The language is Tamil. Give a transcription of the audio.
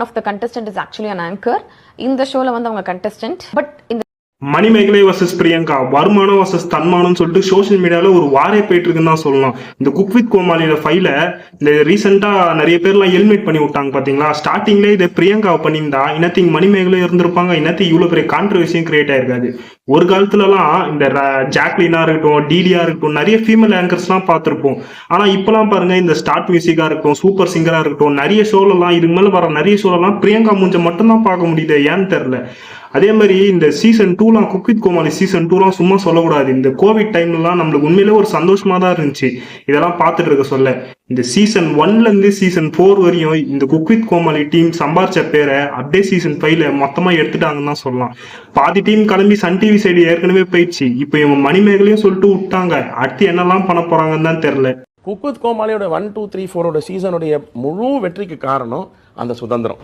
One of the contestant is actually an anchor. இந்த ஷோல வந்து அவங்க contestant. But இந்த மணிமேகலை வர்சஸ் பிரியங்கா, வருமானம் வர்சஸ் தன்மானம் சொல்லிட்டு சோசியல் மீடியால ஒரு வாரே போயிட்டு இருக்குன்னு தான் சொல்லலாம். இந்த குக் வித் கோமாளியோட ஃபைல இந்த ரீசெண்டா நிறைய பேர்லாம் எலிமினேட் பண்ணி விட்டாங்க பாத்தீங்களா. ஸ்டார்டிங்லேயே இதை பிரியங்கா பண்ணியிருந்தா இன்னத்திங் மணிமேகலை இருந்திருப்பாங்க, இன்னத்திங் இவ்வளவு பெரிய கான்ட்ரவர்சியும் கிரியேட் ஆயிருக்காது. ஒரு காலத்துலலாம் இந்த ஜாக்லினா இருக்கட்டும், டிடியா இருக்கட்டும், நிறைய ஃபீமேல் ஆங்கர்ஸ்லாம் பார்த்துருப்போம். ஆனா இப்பெல்லாம் பாருங்க, இந்த ஸ்டார்ட் மியூசிக்கா இருக்கட்டும், சூப்பர் சிங்கரா இருக்கட்டும், நிறைய ஷோலெல்லாம் இதுக்கு மேல வர நிறைய ஷோலெல்லாம் பிரியங்கா மூஞ்ச மட்டும்தான் பார்க்க முடியுது, ஏன்னு தெரியல. அதே மாதிரி இந்த சீசன் 2லாம் குக் வித் கோமாளி சீசன் 2லாம் சும்மா சொல்லக்கூடாது. இந்த கோவிட் டைம்லாம் நம்மளுக்கு உண்மையிலே ஒரு சந்தோஷமா தான் இருந்துச்சு இதெல்லாம் பார்த்துட்டு இருக்க சொல்ல. இந்த சீசன் 1ல இருந்து சீசன் 4 வரையும் இந்த குக் வித் கோமாளி டீம் சம்பாரிச்ச பேரை அப்படியே சீசன் 5ல மொத்தமா எடுத்துட்டாங்கன்னு தான் சொல்லலாம். பாதி டீம் கிளம்பி சன் டிவி சைடு ஏற்கனவே போயிடுச்சு. இப்போ இவங்க மணிமேகலையும் சொல்லிட்டு விட்டாங்க. அடுத்து என்னெல்லாம் பண்ண போறாங்கன்னு தான் தெரியல. குக் வித் கோமாளியோட 1, 2, 3, 4 சீசனுடைய முழு வெற்றிக்கு காரணம் அந்த சுதந்திரம்.